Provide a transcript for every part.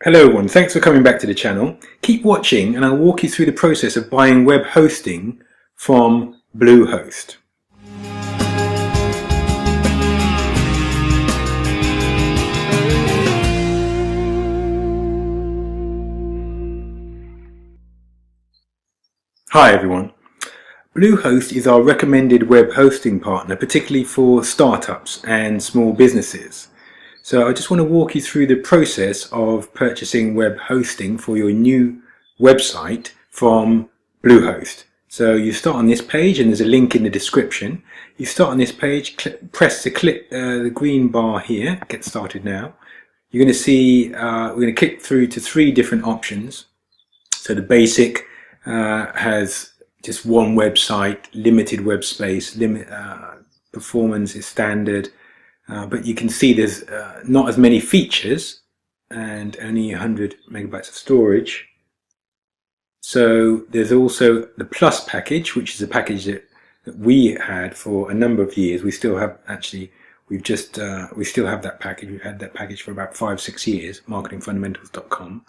Hello everyone, thanks for coming back to the channel. Keep watching and I'll walk you through the process of buying web hosting from Bluehost. Hi everyone. Bluehost is our recommended web hosting partner, particularly for startups and small businesses. So I just want to walk you through the process of purchasing web hosting for your new website from Bluehost. So you start on this page and there's a link in the description. You start on this page, press the green bar here, get started now. You're going to see, we're going to click through to three different options. So the basic has just one website, limited web space, performance is standard. But you can see there's not as many features and only 100 megabytes of storage. So there's also the Plus package, which is a package that we had for a number of years. We still have we still have that package. We've had that package for about 5-6 years, marketingfundamentals.com.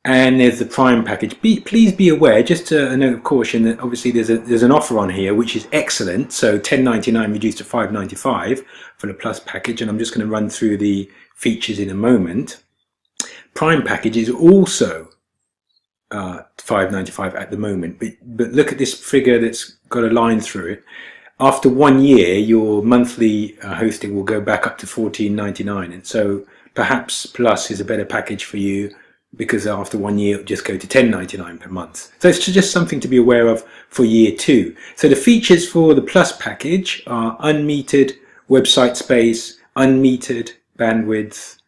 And there's the Prime package. Please be aware, just a note of caution, that obviously there's an offer on here which is excellent. So $10.99 reduced to $5.95 for the Plus package, and I'm just going to run through the features in a moment. Prime package is also $5.95 at the moment, but look at this figure that's got a line through it. After 1 year, your monthly hosting will go back up to $14.99, and so perhaps Plus is a better package for you, because after 1 year it'll just go to $10.99 per month. So it's just something to be aware of for year 2. So the features for the Plus package are unmetered website space, unmetered bandwidth,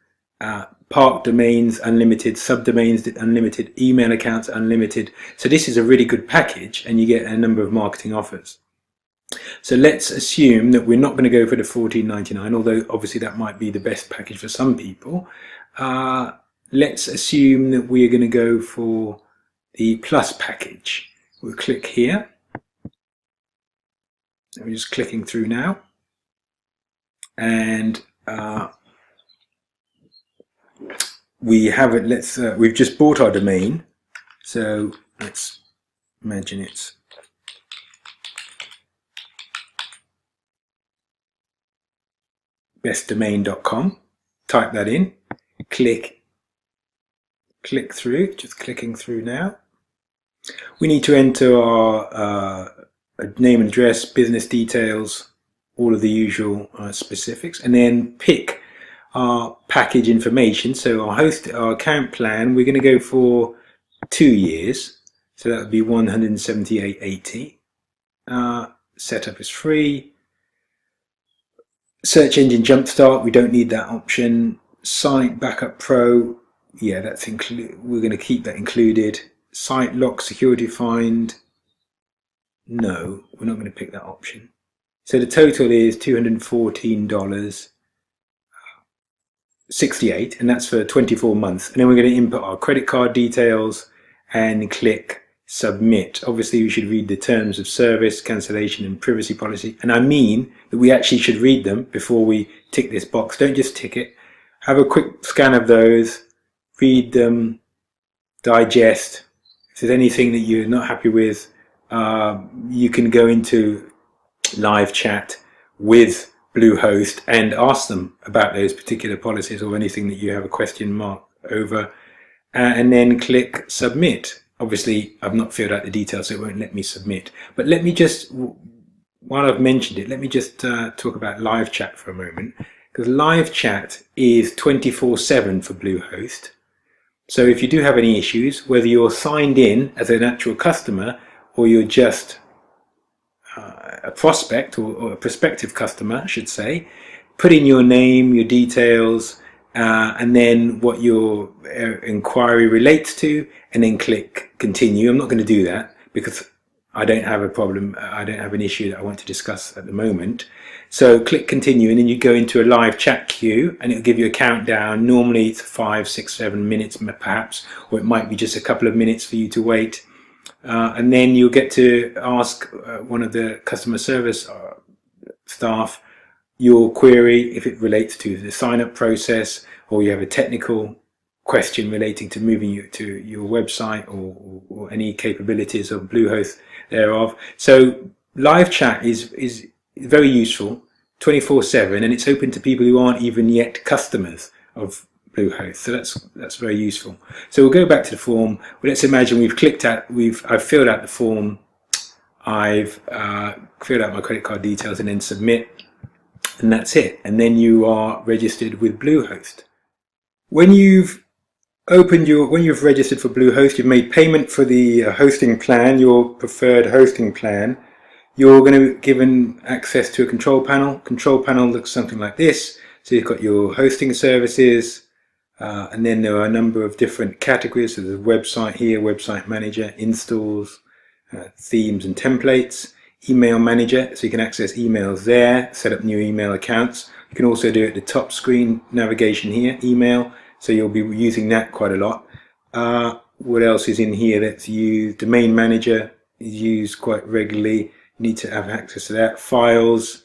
park domains unlimited, subdomains unlimited, email accounts unlimited. So this is a really good package and you get a number of marketing offers. So let's assume that we're not going to go for the $14.99, although obviously that might be the best package for some people. Let's assume that we're going to go for the Plus package. We'll click here. We're just clicking through now. And we have it, we've just bought our domain. So let's imagine it's bestdomain.com. Type that in, click through, just clicking through now. We need to enter our name and address, business details, all of the usual specifics, and then pick our package information. So our account plan, we're going to go for 2 years, so that would be $178.80. Setup is free. Search engine jumpstart, we don't need that option. Site backup pro, yeah, that's we're going to keep that included. Site lock security find, no, we're not going to pick that option. So the total is $214.68, and that's for 24 months. And then we're going to input our credit card details and click submit. Obviously you should read the terms of service, cancellation and privacy policy, and I mean that we actually should read them before we tick this box. Don't just tick it. Have a quick scan of those, read them, digest. If there's anything that you're not happy with, you can go into live chat with Bluehost and ask them about those particular policies or anything that you have a question mark over, and then click submit. Obviously I've not filled out the details, so it won't let me submit, but let me just, while I've mentioned it, let me just talk about live chat for a moment, because live chat is 24/7 for Bluehost. So if you do have any issues, whether you're signed in as an actual customer or you're just a prospect or a prospective customer, I should say, put in your name, your details, and then what your inquiry relates to, and then click continue. I'm not going to do that because I don't have a problem, I don't have an issue that I want to discuss at the moment. So click continue, and then you go into a live chat queue and it'll give you a countdown. Normally it's 5, 6, 7 minutes perhaps, or it might be just a couple of minutes for you to wait. And then you'll get to ask one of the customer service staff your query if it relates to the sign-up process, or you have a technical question relating to moving you to your website or any capabilities of Bluehost thereof. So live chat is very useful 24/7, and it's open to people who aren't even yet customers of Bluehost. So that's very useful. So we'll go back to the form. Well, let's imagine I've filled out the form. I've filled out my credit card details and then submit, and that's it. And then you are registered with Bluehost. When you've registered for Bluehost, you've made payment for the hosting plan, your preferred hosting plan. You're going to be given access to a control panel. Control panel looks something like this. So you've got your hosting services, and then there are a number of different categories. So there's a website here, website manager, installs, themes and templates, email manager, so you can access emails there, set up new email accounts. You can also do it at the top screen navigation here, email, so you'll be using that quite a lot. What else is in here that's used? Domain manager is used quite regularly. You need to have access to that. Files,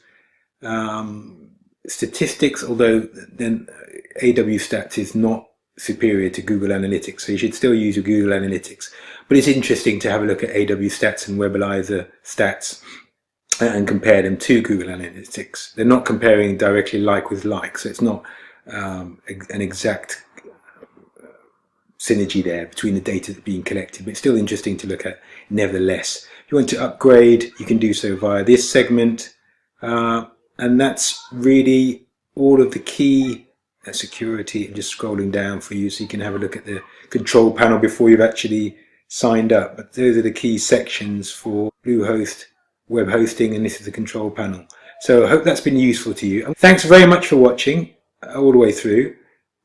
statistics, although then AW Stats is not superior to Google Analytics, so you should still use your Google Analytics. But it's interesting to have a look at AW Stats and Webalizer Stats and compare them to Google Analytics. They're not comparing directly like with like, so it's not an exact synergy there between the data that's being collected, but it's still interesting to look at nevertheless. If you want to upgrade, you can do so via this segment, and that's really all of the key security. And just scrolling down for you so you can have a look at the control panel before you've actually signed up. But those are the key sections for Bluehost web hosting, and this is the control panel. So I hope that's been useful to you. Thanks very much for watching all the way through.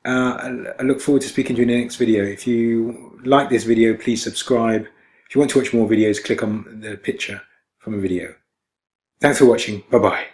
I look forward to speaking to you in the next video. If you like this video, please subscribe. If you want to watch more videos, click on the picture from a video. Thanks for watching. Bye bye.